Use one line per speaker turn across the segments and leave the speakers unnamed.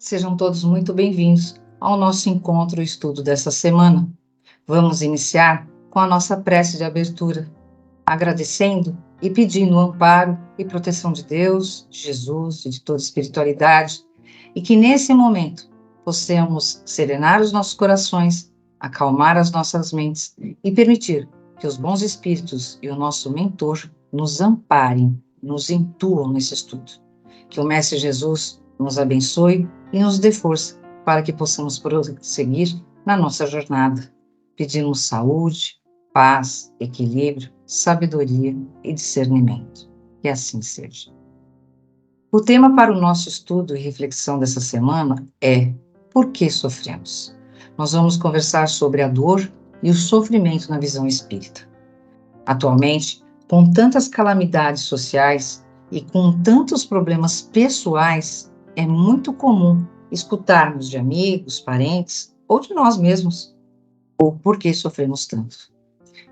Sejam todos muito bem-vindos ao nosso encontro e estudo dessa semana. Vamos iniciar com a nossa prece de abertura, agradecendo e pedindo o amparo e proteção de Deus, de Jesus e de toda a espiritualidade, e que nesse momento possamos serenar os nossos corações, acalmar as nossas mentes e permitir que os bons espíritos e o nosso mentor nos amparem, nos intuam nesse estudo. Que o Mestre Jesus nos abençoe e nos dê força para que possamos prosseguir na nossa jornada. Pedimos saúde, paz, equilíbrio, sabedoria e discernimento. Que assim seja. O tema para o nosso estudo e reflexão dessa semana é: por que sofremos? Nós vamos conversar sobre a dor e o sofrimento na visão espírita. Atualmente, com tantas calamidades sociais e com tantos problemas pessoais, é muito comum escutarmos de amigos, parentes ou de nós mesmos o porquê sofremos tanto.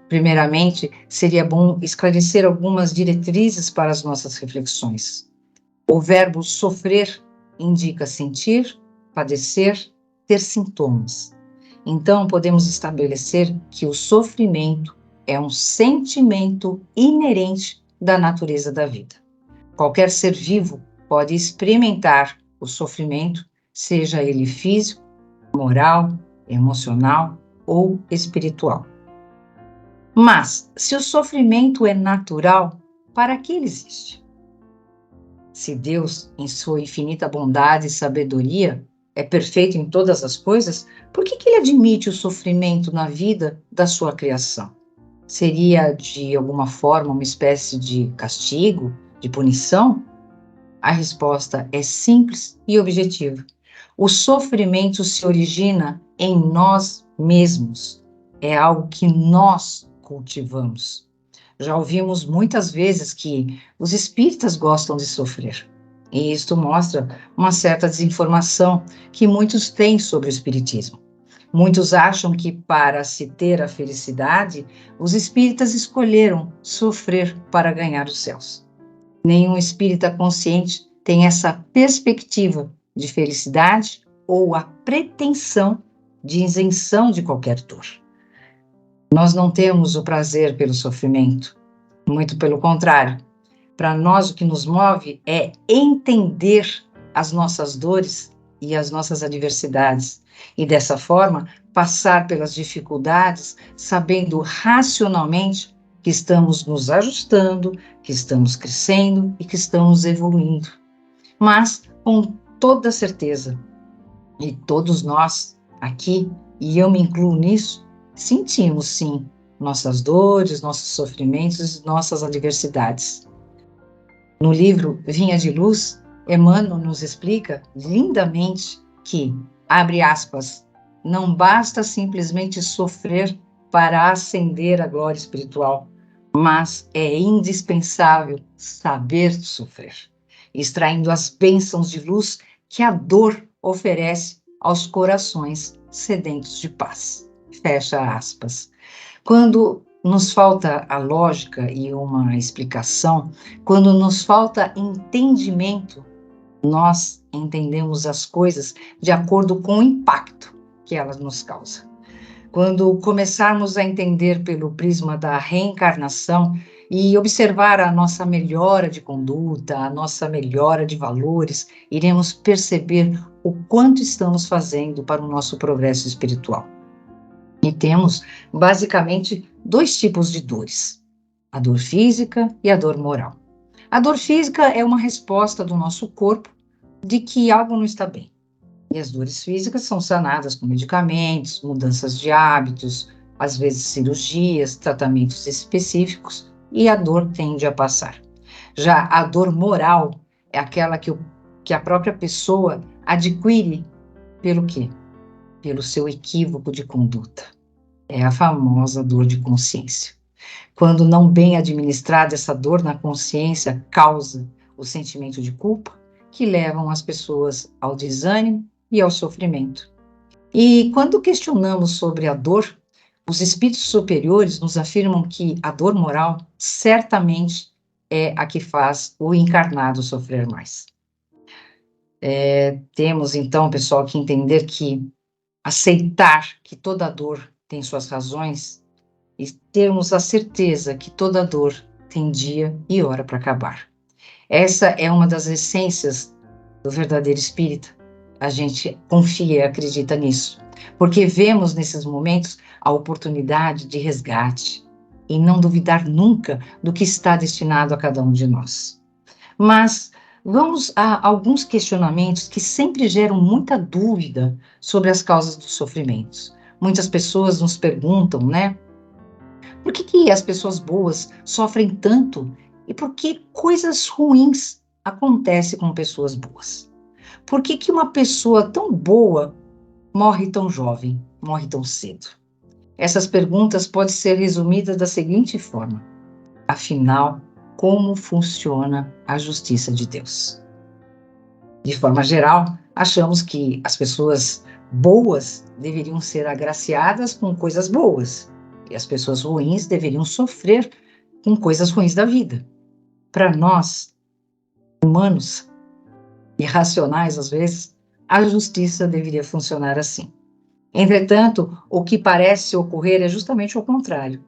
Primeiramente, seria bom esclarecer algumas diretrizes para as nossas reflexões. O verbo sofrer indica sentir, padecer, ter sintomas. Então, podemos estabelecer que o sofrimento é um sentimento inerente da natureza da vida. Qualquer ser vivo pode experimentar o sofrimento, seja ele físico, moral, emocional ou espiritual. Mas, se o sofrimento é natural, para que ele existe? Se Deus, em sua infinita bondade e sabedoria, é perfeito em todas as coisas, por que ele admite o sofrimento na vida da sua criação? Seria, de alguma forma, uma espécie de castigo, de punição? A resposta é simples e objetiva. O sofrimento se origina em nós mesmos. É algo que nós cultivamos. Já ouvimos muitas vezes que os espíritas gostam de sofrer. E isto mostra uma certa desinformação que muitos têm sobre o espiritismo. Muitos acham que, para se ter a felicidade, os espíritas escolheram sofrer para ganhar os céus. Nenhum espírita consciente tem essa perspectiva de felicidade ou a pretensão de isenção de qualquer dor. Nós não temos o prazer pelo sofrimento, muito pelo contrário. Para nós, o que nos move é entender as nossas dores e as nossas adversidades, e dessa forma passar pelas dificuldades sabendo racionalmente que estamos nos ajustando, que estamos crescendo e que estamos evoluindo. Mas, com toda certeza, e todos nós aqui, e eu me incluo nisso, sentimos sim nossas dores, nossos sofrimentos, nossas adversidades. No livro Vinha de Luz, Emmanuel nos explica lindamente que, abre aspas, não basta simplesmente sofrer para ascender à glória espiritual, mas é indispensável saber sofrer, extraindo as bênçãos de luz que a dor oferece aos corações sedentos de paz. Fecha aspas. Quando nos falta a lógica e uma explicação, quando nos falta entendimento, nós entendemos as coisas de acordo com o impacto que elas nos causam. Quando começarmos a entender pelo prisma da reencarnação e observar a nossa melhora de conduta, a nossa melhora de valores, iremos perceber o quanto estamos fazendo para o nosso progresso espiritual. E temos, basicamente, dois tipos de dores: a dor física e a dor moral. A dor física é uma resposta do nosso corpo de que algo não está bem. E as dores físicas são sanadas com medicamentos, mudanças de hábitos, às vezes cirurgias, tratamentos específicos, e a dor tende a passar. Já a dor moral é aquela que a própria pessoa adquire pelo quê? Pelo seu equívoco de conduta. É a famosa dor de consciência. Quando não bem administrada, essa dor na consciência causa o sentimento de culpa, que levam as pessoas ao desânimo e ao sofrimento. E quando questionamos sobre a dor, os espíritos superiores nos afirmam que a dor moral certamente é a que faz o encarnado sofrer mais. Temos, então, pessoal, que entender que aceitar que toda dor tem suas razões e termos a certeza que toda dor tem dia e hora para acabar. Essa é uma das essências do verdadeiro espírita. A gente confia e acredita nisso, porque vemos nesses momentos a oportunidade de resgate e não duvidar nunca do que está destinado a cada um de nós. Mas vamos a alguns questionamentos que sempre geram muita dúvida sobre as causas dos sofrimentos. Muitas pessoas nos perguntam, né? Por que as pessoas boas sofrem tanto e por que coisas ruins acontecem com pessoas boas? Por que uma pessoa tão boa morre tão jovem, morre tão cedo? Essas perguntas podem ser resumidas da seguinte forma: afinal, como funciona a justiça de Deus? De forma geral, achamos que as pessoas boas deveriam ser agraciadas com coisas boas e as pessoas ruins deveriam sofrer com coisas ruins da vida. Para nós, humanos, irracionais às vezes, a justiça deveria funcionar assim. Entretanto, o que parece ocorrer é justamente o contrário.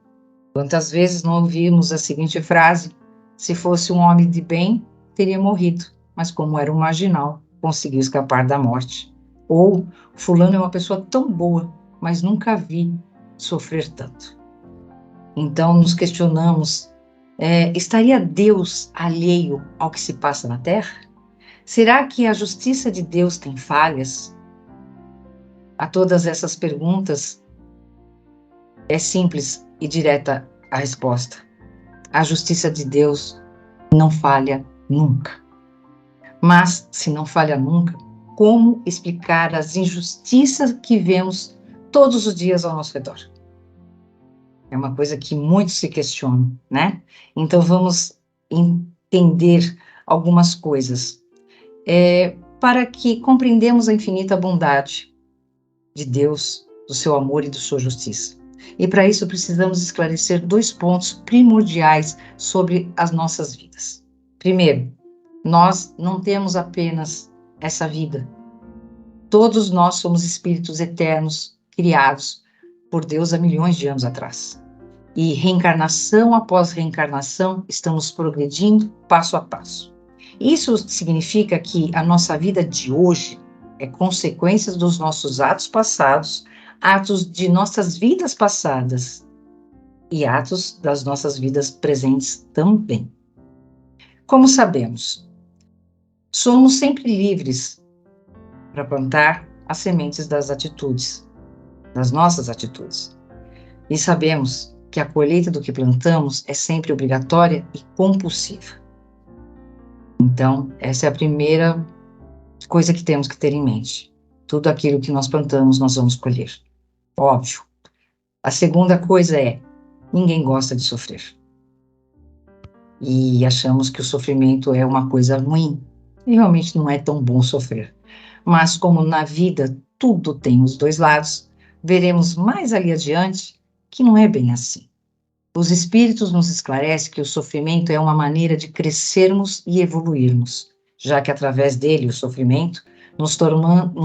Quantas vezes não ouvimos a seguinte frase: se fosse um homem de bem, teria morrido, mas como era um marginal, conseguiu escapar da morte. Ou, fulano é uma pessoa tão boa, mas nunca vi sofrer tanto. Então, nos questionamos, estaria Deus alheio ao que se passa na Terra? Será que a justiça de Deus tem falhas? A todas essas perguntas, é simples e direta a resposta. A justiça de Deus não falha nunca. Mas, se não falha nunca, como explicar as injustiças que vemos todos os dias ao nosso redor? É uma coisa que muitos se questionam, né? Então, vamos entender algumas coisas. Para que compreendamos a infinita bondade de Deus, do seu amor e da sua justiça. E para isso precisamos esclarecer 2 pontos primordiais sobre as nossas vidas. Primeiro, nós não temos apenas essa vida. Todos nós somos espíritos eternos, criados por Deus há milhões de anos atrás. E reencarnação após reencarnação, estamos progredindo passo a passo. Isso significa que a nossa vida de hoje é consequência dos nossos atos passados, atos de nossas vidas passadas e atos das nossas vidas presentes também. Como sabemos, somos sempre livres para plantar as sementes das atitudes, das nossas atitudes. E sabemos que a colheita do que plantamos é sempre obrigatória e compulsiva. Então, essa é a primeira coisa que temos que ter em mente. Tudo aquilo que nós plantamos, nós vamos colher. Óbvio. A segunda coisa é, ninguém gosta de sofrer. E achamos que o sofrimento é uma coisa ruim. E realmente não é tão bom sofrer. Mas como na vida tudo tem os 2 lados, veremos mais ali adiante que não é bem assim. Os espíritos nos esclarecem que o sofrimento é uma maneira de crescermos e evoluirmos, já que através dele, o sofrimento, nos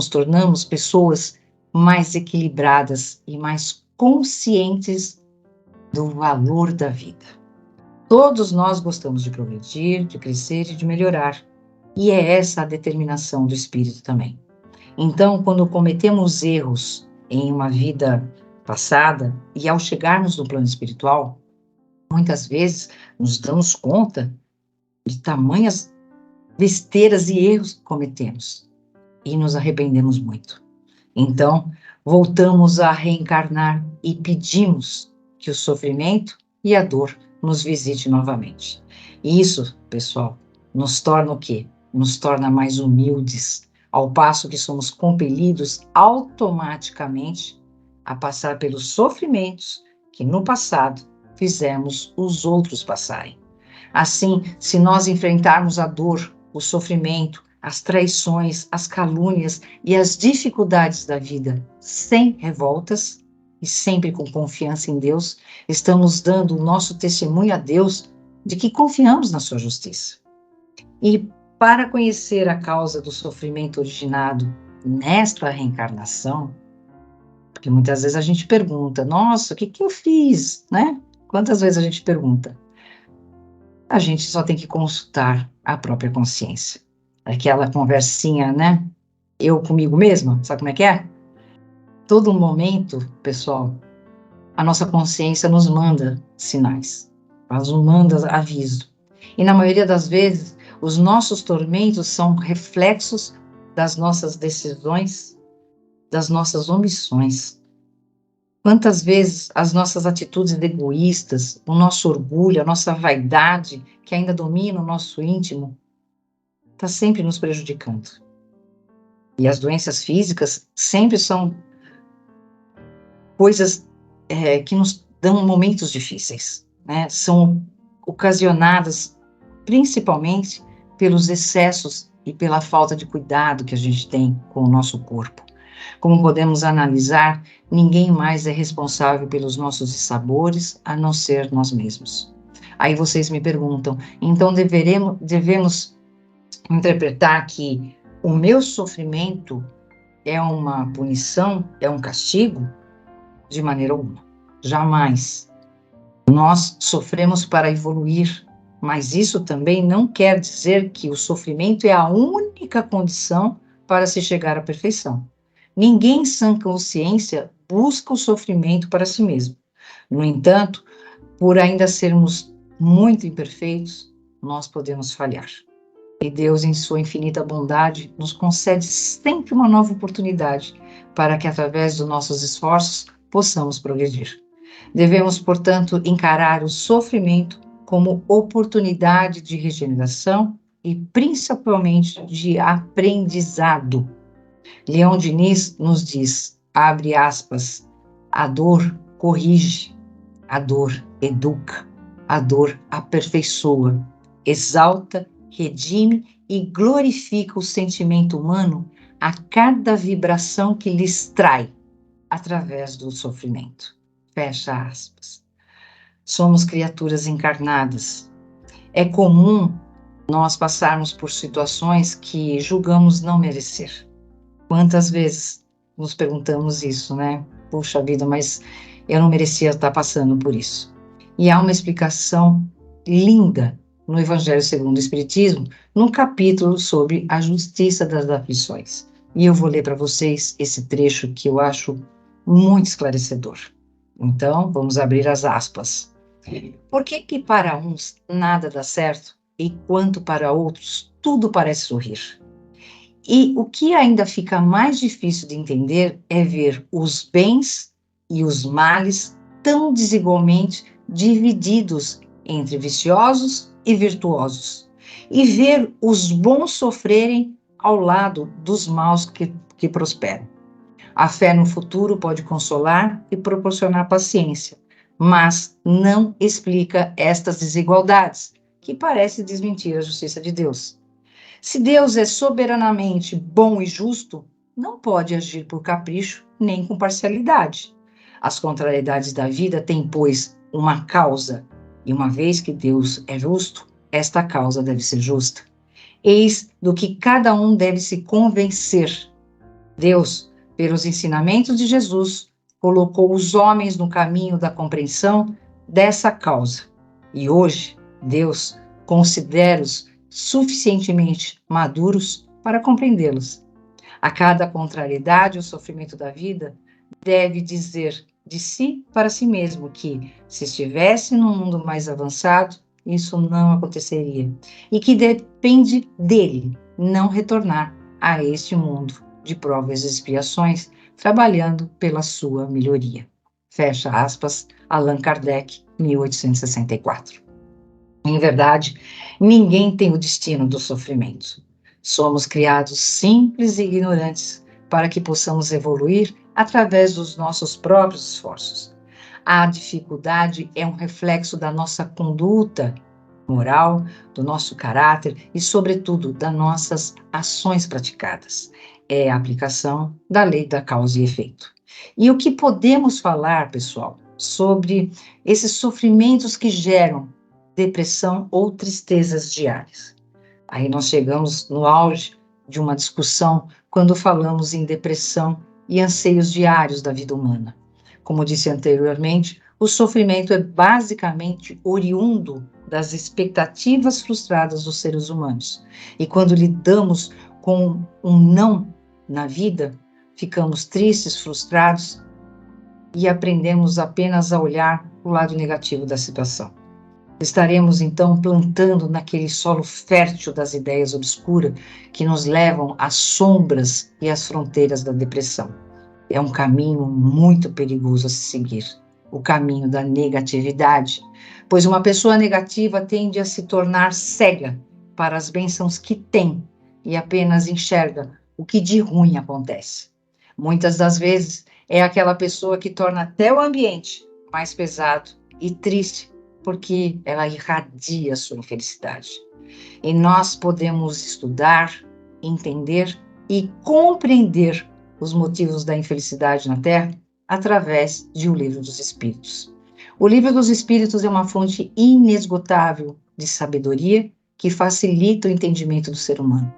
tornamos pessoas mais equilibradas e mais conscientes do valor da vida. Todos nós gostamos de progredir, de crescer e de melhorar, e é essa a determinação do espírito também. Então, quando cometemos erros em uma vida passada e ao chegarmos no plano espiritual, muitas vezes nos damos conta de tamanhas besteiras e erros que cometemos e nos arrependemos muito. Então, voltamos a reencarnar e pedimos que o sofrimento e a dor nos visite novamente. E isso, pessoal, nos torna o quê? Nos torna mais humildes, ao passo que somos compelidos automaticamente a passar pelos sofrimentos que no passado fizemos os outros passarem. Assim, se nós enfrentarmos a dor, o sofrimento, as traições, as calúnias e as dificuldades da vida sem revoltas e sempre com confiança em Deus, estamos dando o nosso testemunho a Deus de que confiamos na sua justiça. E Para conhecer a causa do sofrimento originado nesta reencarnação, porque muitas vezes a gente pergunta, nossa, o que que eu fiz, né? Quantas vezes a gente pergunta? A gente só tem que consultar a própria consciência. Aquela conversinha, né? Eu comigo mesma, sabe como é que é? Todo momento, pessoal, a nossa consciência nos manda sinais, ela nos manda aviso. E na maioria das vezes, os nossos tormentos são reflexos das nossas decisões, das nossas omissões. Quantas vezes as nossas atitudes egoístas, o nosso orgulho, a nossa vaidade, que ainda domina o nosso íntimo, está sempre nos prejudicando. E as doenças físicas sempre são coisas que nos dão momentos difíceis, né? São ocasionadas principalmente pelos excessos e pela falta de cuidado que a gente tem com o nosso corpo. Como podemos analisar, ninguém mais é responsável pelos nossos dissabores a não ser nós mesmos. Aí vocês me perguntam, então devemos interpretar que o meu sofrimento é uma punição, é um castigo? De maneira alguma. Jamais. Nós sofremos para evoluir, mas isso também não quer dizer que o sofrimento é a única condição para se chegar à perfeição. Ninguém em sã consciência busca o sofrimento para si mesmo. No entanto, por ainda sermos muito imperfeitos, nós podemos falhar. E Deus, em sua infinita bondade, nos concede sempre uma nova oportunidade para que, através dos nossos esforços, possamos progredir. Devemos, portanto, encarar o sofrimento como oportunidade de regeneração e, principalmente, de aprendizado. Leão Diniz nos diz, abre aspas, a dor corrige, a dor educa, a dor aperfeiçoa, exalta, redime e glorifica o sentimento humano a cada vibração que lhes trai através do sofrimento. Fecha aspas. Somos criaturas encarnadas. É comum nós passarmos por situações que julgamos não merecer. Quantas vezes nos perguntamos isso, né? Puxa vida, mas eu não merecia estar passando por isso. E há uma explicação linda no Evangelho segundo o Espiritismo, num capítulo sobre a justiça das aflições. E eu vou ler para vocês esse trecho que eu acho muito esclarecedor. Então, vamos abrir as aspas. Por que que para uns nada dá certo, enquanto para outros tudo parece sorrir? E o que ainda fica mais difícil de entender é ver os bens e os males tão desigualmente divididos entre viciosos e virtuosos, e ver os bons sofrerem ao lado dos maus que prosperam. A fé no futuro pode consolar e proporcionar paciência, mas não explica estas desigualdades, que parecem desmentir a justiça de Deus. Se Deus é soberanamente bom e justo, não pode agir por capricho nem com parcialidade. As contrariedades da vida têm, pois, uma causa, e uma vez que Deus é justo, esta causa deve ser justa. Eis do que cada um deve se convencer. Deus, pelos ensinamentos de Jesus, colocou os homens no caminho da compreensão dessa causa. E hoje, Deus considera-os suficientemente maduros para compreendê-los. A cada contrariedade ou sofrimento da vida, deve dizer de si para si mesmo que, se estivesse num mundo mais avançado, isso não aconteceria, e que depende dele não retornar a este mundo de provas e expiações, trabalhando pela sua melhoria. Fecha aspas, Allan Kardec, 1864. Em verdade, ninguém tem o destino do sofrimento. Somos criados simples e ignorantes para que possamos evoluir através dos nossos próprios esforços. A dificuldade é um reflexo da nossa conduta moral, do nosso caráter e, sobretudo, das nossas ações praticadas. É a aplicação da lei da causa e efeito. E o que podemos falar, pessoal, sobre esses sofrimentos que geram depressão ou tristezas diárias? Aí nós chegamos no auge de uma discussão quando falamos em depressão e anseios diários da vida humana. Como disse anteriormente, o sofrimento é basicamente oriundo das expectativas frustradas dos seres humanos. E quando lidamos com um não na vida, ficamos tristes, frustrados e aprendemos apenas a olhar o lado negativo da situação. Estaremos então plantando naquele solo fértil das ideias obscuras que nos levam às sombras e às fronteiras da depressão. É um caminho muito perigoso a se seguir, o caminho da negatividade, pois uma pessoa negativa tende a se tornar cega para as bênçãos que tem e apenas enxerga o que de ruim acontece. Muitas das vezes é aquela pessoa que torna até o ambiente mais pesado e triste, porque ela irradia sua infelicidade. E nós podemos estudar, entender e compreender os motivos da infelicidade na Terra através de O Livro dos Espíritos. O Livro dos Espíritos é uma fonte inesgotável de sabedoria que facilita o entendimento do ser humano.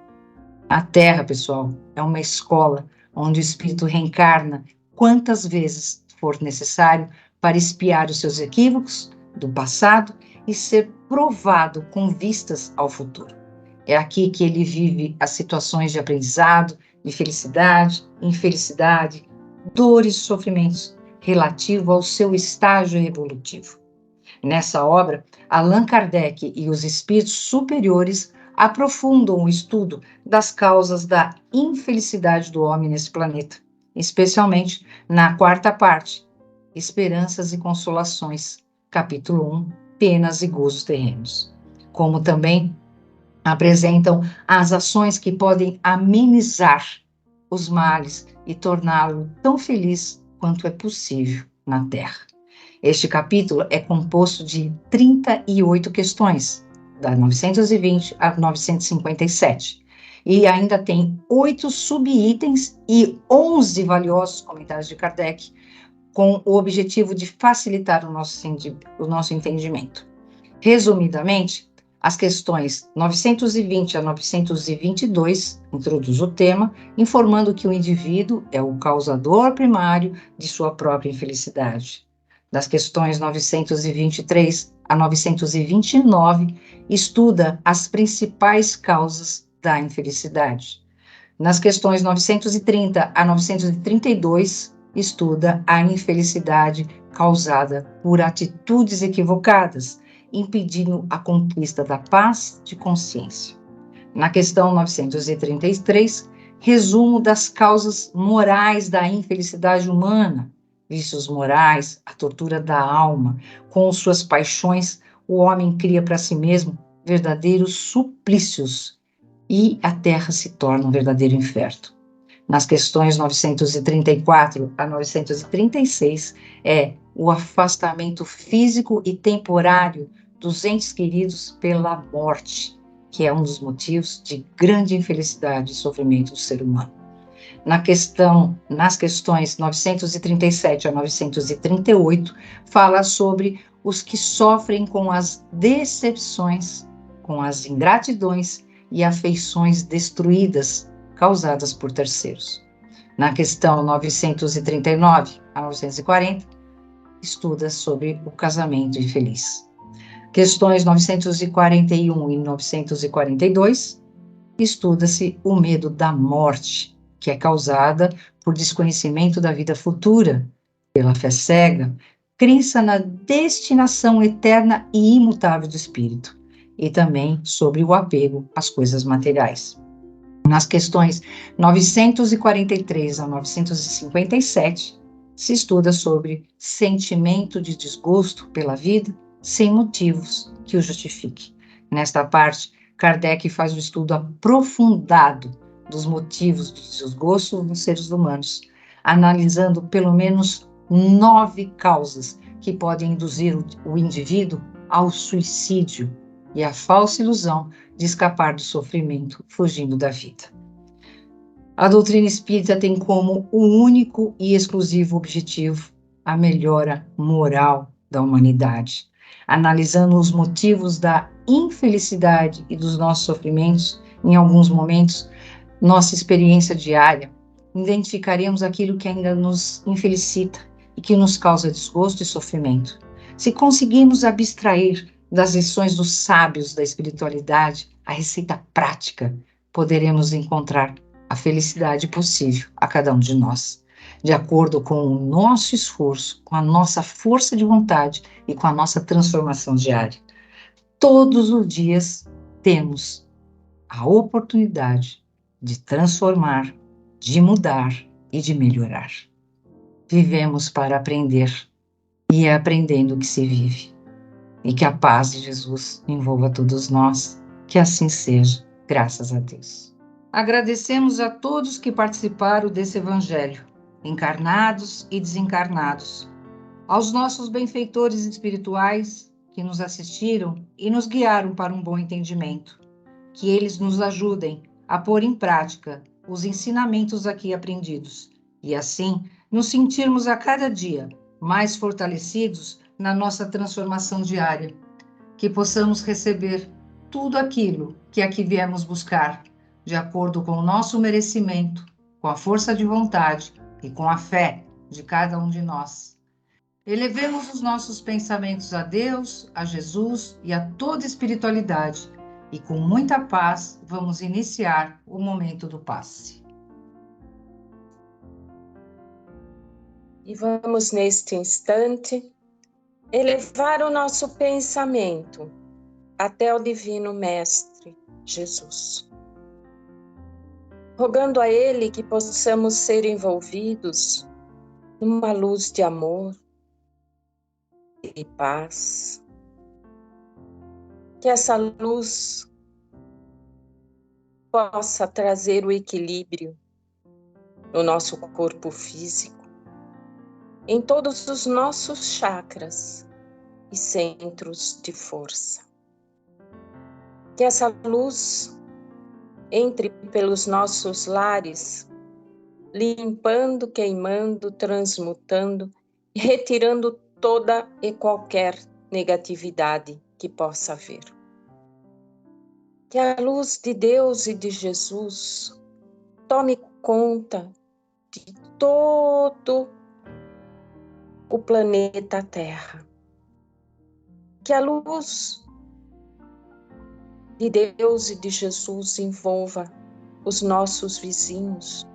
A Terra, pessoal, é uma escola onde o espírito reencarna quantas vezes for necessário para espiar os seus equívocos do passado e ser provado com vistas ao futuro. É aqui que ele vive as situações de aprendizado, de felicidade, infelicidade, dores e sofrimentos relativo ao seu estágio evolutivo. Nessa obra, Allan Kardec e os espíritos superiores aprofundam o estudo das causas da infelicidade do homem nesse planeta, especialmente na quarta parte, Esperanças e Consolações, capítulo 1, Penas e Gozos Terrenos, como também apresentam as ações que podem amenizar os males e torná-lo tão feliz quanto é possível na Terra. Este capítulo é composto de 38 questões, da 920 a 957, e ainda tem 8 subitens e 11 valiosos comentários de Kardec, com o objetivo de facilitar o nosso entendimento. Resumidamente, as questões 920 a 922 introduz o tema, informando que o indivíduo é o causador primário de sua própria infelicidade. Das questões 923 a 929, estuda as principais causas da infelicidade. Nas questões 930 a 932, estuda a infelicidade causada por atitudes equivocadas, impedindo a conquista da paz de consciência. Na questão 933, resumo das causas morais da infelicidade humana, vícios morais, a tortura da alma, com suas paixões, o homem cria para si mesmo verdadeiros suplícios e a terra se torna um verdadeiro inferno. Nas questões 934 a 936, é o afastamento físico e temporário dos entes queridos pela morte, que é um dos motivos de grande infelicidade e sofrimento do ser humano. Nas questões 937 a 938, fala sobre os que sofrem com as decepções, com as ingratidões e afeições destruídas causadas por terceiros. Na questão 939 a 940, estuda sobre o casamento infeliz. Questões 941 e 942, estuda-se o medo da morte, que é causada por desconhecimento da vida futura, pela fé cega, crença na destinação eterna e imutável do espírito, e também sobre o apego às coisas materiais. Nas questões 943 a 957, se estuda sobre sentimento de desgosto pela vida sem motivos que o justifique. Nesta parte, Kardec faz um estudo aprofundado dos motivos do desgosto nos seres humanos, analisando pelo menos 9 causas que podem induzir o indivíduo ao suicídio e à falsa ilusão de escapar do sofrimento fugindo da vida. A doutrina espírita tem como o único e exclusivo objetivo a melhora moral da humanidade, analisando os motivos da infelicidade e dos nossos sofrimentos, em alguns momentos, nossa experiência diária, identificaremos aquilo que ainda nos infelicita e que nos causa desgosto e sofrimento. Se conseguirmos abstrair das lições dos sábios da espiritualidade a receita prática, poderemos encontrar a felicidade possível a cada um de nós, de acordo com o nosso esforço, com a nossa força de vontade e com a nossa transformação diária. Todos os dias temos a oportunidade de transformar, de mudar e de melhorar. Vivemos para aprender e é aprendendo que se vive. E que a paz de Jesus envolva todos nós. Que assim seja, graças a Deus. Agradecemos a todos que participaram desse evangelho, encarnados e desencarnados, aos nossos benfeitores espirituais que nos assistiram e nos guiaram para um bom entendimento. Que eles nos ajudem a pôr em prática os ensinamentos aqui aprendidos e assim nos sentirmos a cada dia mais fortalecidos na nossa transformação diária, que possamos receber tudo aquilo que aqui viemos buscar, de acordo com o nosso merecimento, com a força de vontade e com a fé de cada um de nós. Elevemos os nossos pensamentos a Deus, a Jesus e a toda espiritualidade, e com muita paz vamos iniciar o momento do passe.
E vamos, neste instante, elevar o nosso pensamento até o Divino Mestre Jesus, rogando a Ele que possamos ser envolvidos numa luz de amor e paz, que essa luz possa trazer o equilíbrio no nosso corpo físico, em todos os nossos chakras e centros de força. Que essa luz entre pelos nossos lares, limpando, queimando, transmutando e retirando toda e qualquer negatividade que possa haver. Que a luz de Deus e de Jesus tome conta de todo o planeta Terra. Que a luz de Deus e de Jesus envolva os nossos vizinhos,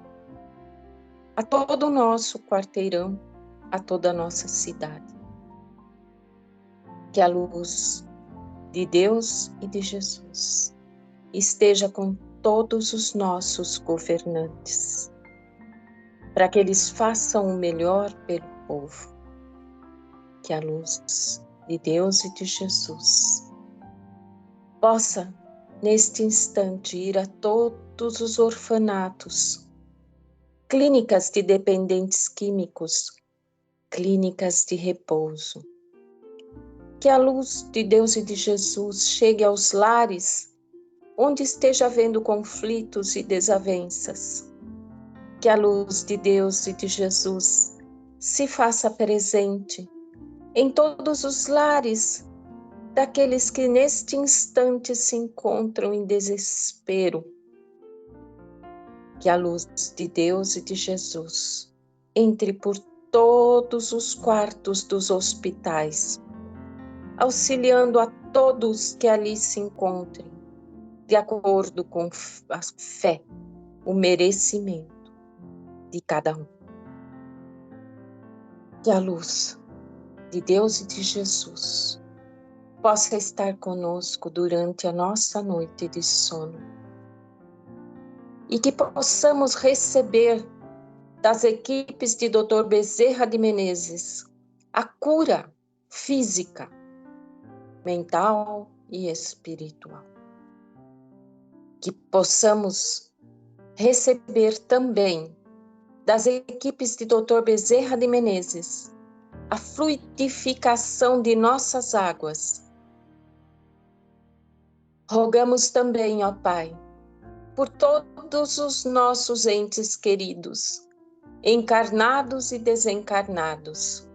a todo o nosso quarteirão, a toda a nossa cidade. Que a luz de Deus e de Jesus esteja com todos os nossos governantes, para que eles façam o melhor pelo povo. Que a luz de Deus e de Jesus possa, neste instante, ir a todos os orfanatos, clínicas de dependentes químicos, clínicas de repouso. Que a luz de Deus e de Jesus chegue aos lares onde esteja havendo conflitos e desavenças. Que a luz de Deus e de Jesus se faça presente em todos os lares daqueles que neste instante se encontram em desespero. Que a luz de Deus e de Jesus entre por todos os quartos dos hospitais, auxiliando a todos que ali se encontrem, de acordo com a fé, o merecimento de cada um. Que a luz de Deus e de Jesus possa estar conosco durante a nossa noite de sono e que possamos receber das equipes de Dr. Bezerra de Menezes a cura física, mental e espiritual. Que possamos receber também das equipes de Dr. Bezerra de Menezes a fluidificação de nossas águas. Rogamos também, ó Pai, por todos os nossos entes queridos, encarnados e desencarnados,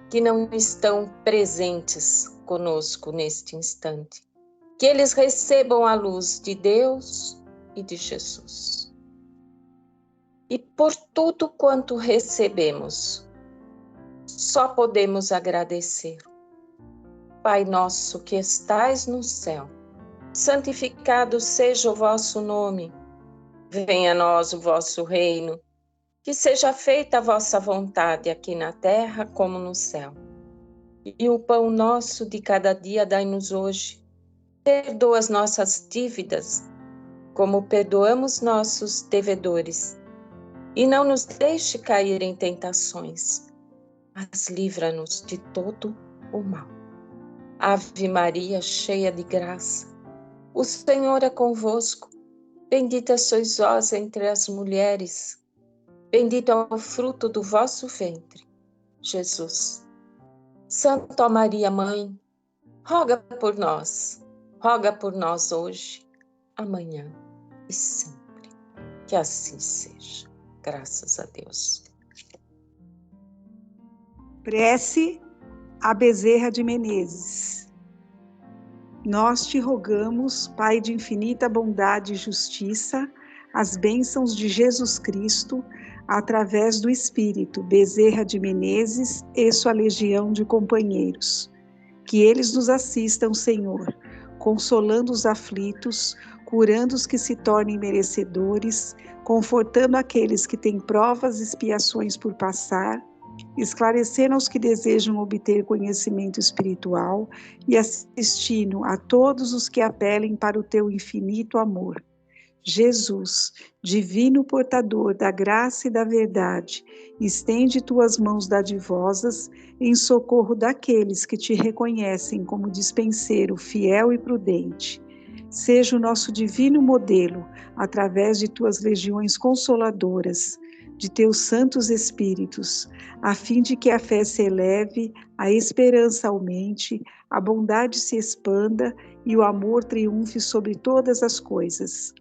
que não estão presentes conosco neste instante, que eles recebam a luz de Deus e de Jesus. E por tudo quanto recebemos, só podemos agradecer. Pai nosso que estais no céu, santificado seja o vosso nome. Venha a nós o vosso reino. Que seja feita a vossa vontade aqui na terra como no céu. E o pão nosso de cada dia dai-nos hoje. Perdoa as nossas dívidas, como perdoamos nossos devedores. E não nos deixe cair em tentações, mas livra-nos de todo o mal. Ave Maria, cheia de graça, o Senhor é convosco. Bendita sois vós entre as mulheres. Bendito é o fruto do vosso ventre, Jesus. Santa Maria, Mãe, roga por nós hoje, amanhã e sempre. Que assim seja. Graças a Deus.
Prece a Bezerra de Menezes. Nós te rogamos, Pai de infinita bondade e justiça, as bênçãos de Jesus Cristo, através do Espírito Bezerra de Menezes e sua legião de companheiros. Que eles nos assistam, Senhor, consolando os aflitos, curando os que se tornem merecedores, confortando aqueles que têm provas e expiações por passar, esclarecendo aos que desejam obter conhecimento espiritual e assistindo a todos os que apelem para o teu infinito amor. Jesus, divino portador da graça e da verdade, estende tuas mãos dadivosas em socorro daqueles que te reconhecem como dispenseiro fiel e prudente. Seja o nosso divino modelo, através de tuas legiões consoladoras, de teus santos espíritos, a fim de que a fé se eleve, a esperança aumente, a bondade se expanda e o amor triunfe sobre todas as coisas.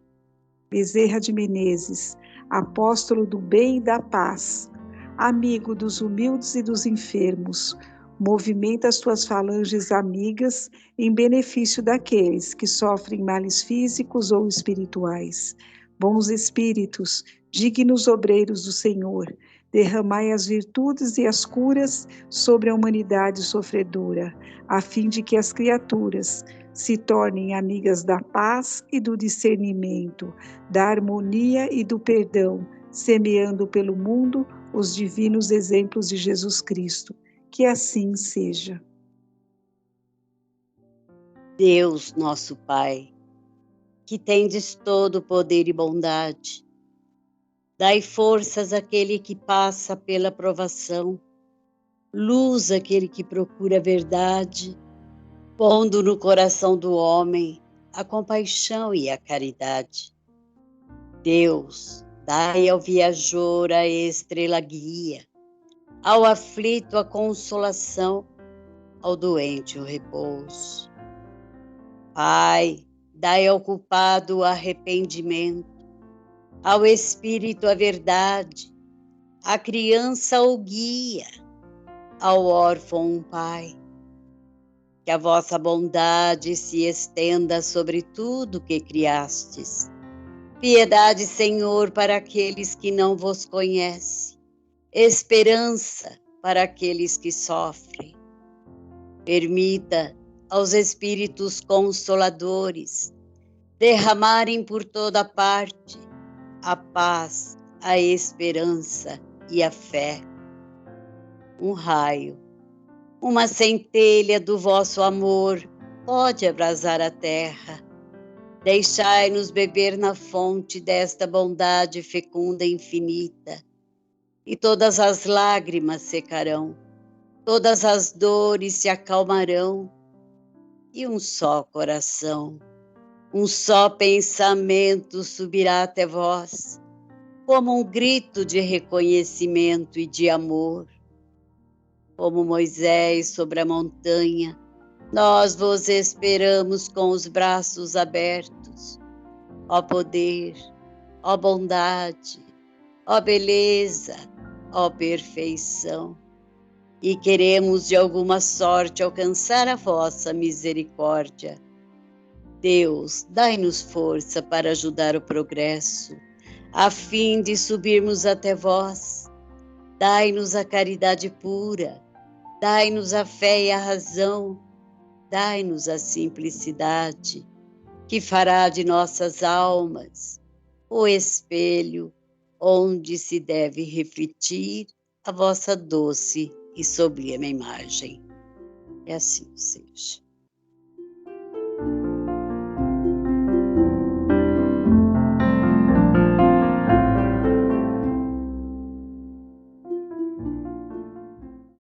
Bezerra de Menezes, apóstolo do bem e da paz, amigo dos humildes e dos enfermos, movimenta as tuas falanges amigas em benefício daqueles que sofrem males físicos ou espirituais. Bons espíritos, dignos obreiros do Senhor, derramai as virtudes e as curas sobre a humanidade sofredora, a fim de que as criaturas se tornem amigas da paz e do discernimento, da harmonia e do perdão, semeando pelo mundo os divinos exemplos de Jesus Cristo. Que assim seja.
Deus, nosso Pai, que tendes todo o poder e bondade, dai forças àquele que passa pela provação, luz àquele que procura a verdade, pondo no coração do homem a compaixão e a caridade. Deus, dai ao viajor a estrela guia, ao aflito a consolação, ao doente o repouso. Pai, dai ao culpado o arrependimento, ao espírito a verdade, à criança o guia, ao órfão um pai. Que a vossa bondade se estenda sobre tudo que criastes. Piedade, Senhor, para aqueles que não vos conhecem. Esperança para aqueles que sofrem. Permita aos espíritos consoladores derramarem por toda parte a paz, a esperança e a fé. Um raio, uma centelha do vosso amor pode abrasar a terra. Deixai-nos beber na fonte desta bondade fecunda e infinita, e todas as lágrimas secarão, todas as dores se acalmarão, e um só coração, um só pensamento subirá até vós, como um grito de reconhecimento e de amor. Como Moisés sobre a montanha, nós vos esperamos com os braços abertos. Ó poder, ó bondade, ó beleza, ó perfeição. E queremos de alguma sorte alcançar a vossa misericórdia. Deus, dai-nos força para ajudar o progresso, a fim de subirmos até vós. Dai-nos a caridade pura, dai-nos a fé e a razão, dai-nos a simplicidade, que fará de nossas almas o espelho onde se deve refletir a vossa doce e sublime imagem. E assim seja.